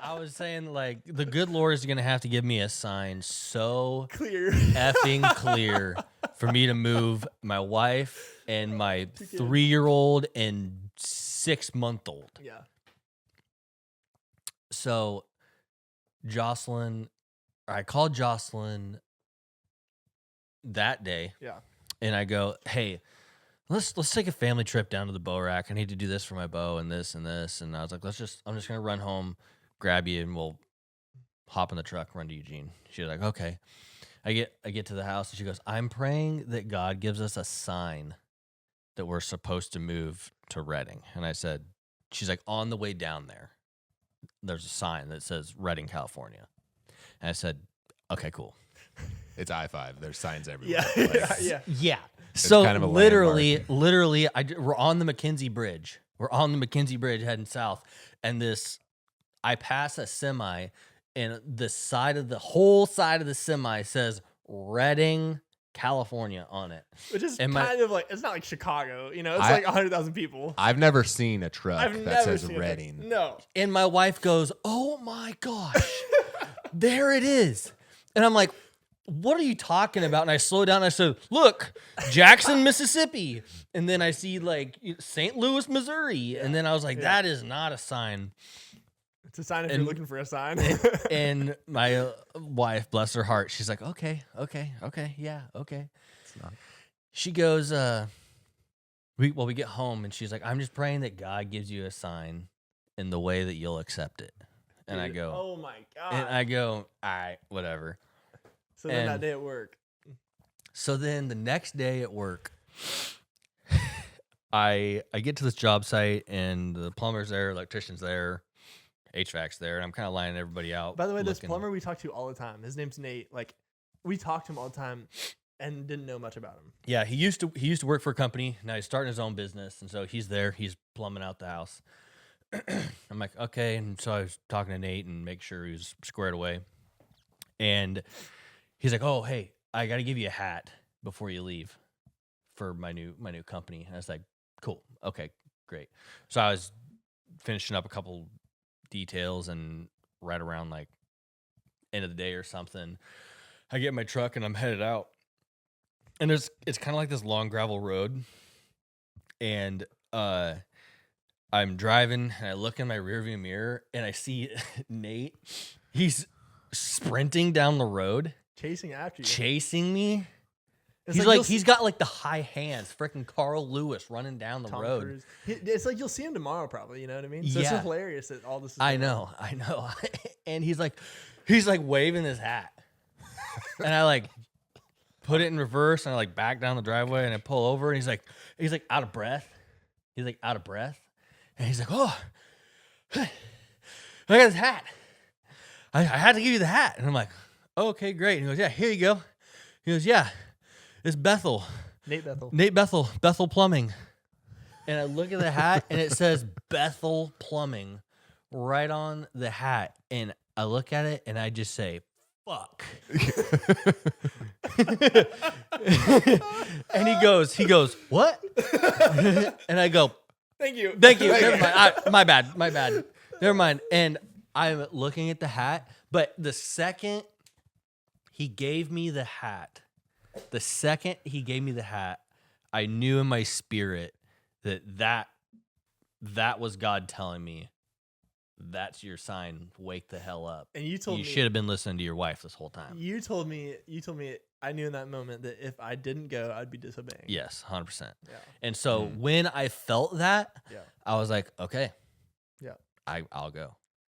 I was saying, like, the good Lord is gonna have to give me a sign so Clear. effing clear for me to move my wife and my 3-year-old and 6-month-old. Yeah. So I called Jocelyn that day. Yeah. And I go, hey, let's take a family trip down to the bow rack. I need to do this for my bow and this and this. And I was like, I'm just gonna run home, grab you, and we'll hop in the truck, run to Eugene. She was like, okay. I get to the house and she goes, I'm praying that God gives us a sign that we're supposed to move to Redding. And I said, she's like, on the way down there's a sign that says Redding, California. And I said, okay, cool. It's I-5. There's signs everywhere. Yeah. Yeah. So kind of a literally, we're on the McKenzie Bridge. We're on the McKenzie Bridge heading south. And I pass a semi, and the whole side of the semi says Redding, California on it. Which is And kind of like, it's not like Chicago, you know, it's I- like 100,000 people. I've never seen a truck I've that never says seen a- Redding. No. And my wife goes, oh my gosh, there it is. And I'm like, what are you talking about? And I slow down and I said, look, Jackson, Mississippi. And then I see like St. Louis, Missouri. And then I was like, that is not a sign. It's a sign if And- you're looking for a sign. And my wife, bless her heart, she's like, okay, yeah, okay. She goes, we get home and she's like, I'm just praying that God gives you a sign in the way that you'll accept it. And I Dude, go, oh my God. and I go, all right, whatever. So then that and- day at work. So then the next day at work, I get to this job site and the plumber's there, electrician's there, HVAC's there, and I'm kind of lining everybody out. By the way, this looking- plumber we talk to all the time, his name's Nate. Like, we talked to him all the time and didn't know much about him. Yeah, he used to work for a company. Now he's starting his own business, and so he's there. He's plumbing out the house. I'm like, okay, and so I was talking to Nate and make sure he was squared away. And he's like, oh, hey, I got to give you a hat before you leave for my new company. And I was like, cool, okay, great. So I was finishing up a couple details, and right around like end of the day or something, I get in my truck and I'm headed out. And it's kind of like this long gravel road, and I'm driving and I look in my rearview mirror and I see Nate. He's sprinting down the road, Chasing after you. chasing me. It's He's you'll like see he's got like the high hands, freaking Carl Lewis running down the Tom road. Cruise. It's like you'll see him tomorrow, probably. You know what I mean? So it's Yeah. hilarious that all this is I going on. know. And he's like waving his hat. And I like put it in reverse and I like back down the driveway and I pull over and he's like out of breath. He's like out of breath. And he's like, oh, I got this hat. I had to give you the hat. And I'm like, okay, great. And he goes, yeah, here you go. He goes, yeah, it's Bethel. Nate Bethel. Nate Bethel Plumbing. And I look at the hat and it says Bethel Plumbing right on the hat. And I look at it and I just say, fuck. And he goes, what? And I go, Thank you. thank you. Never mind. My bad. Never mind. And I'm looking at the hat, but the second he gave me the hat, I knew in my spirit that was God telling me, that's your sign. Wake the hell up. And you told You me should have been listening to your wife this whole time. You told me. I knew in that moment that if I didn't go, I'd be disobeying. Yes, 100%. Yeah. And so when I felt that, Yeah. I was like, okay, Yeah. I'll go.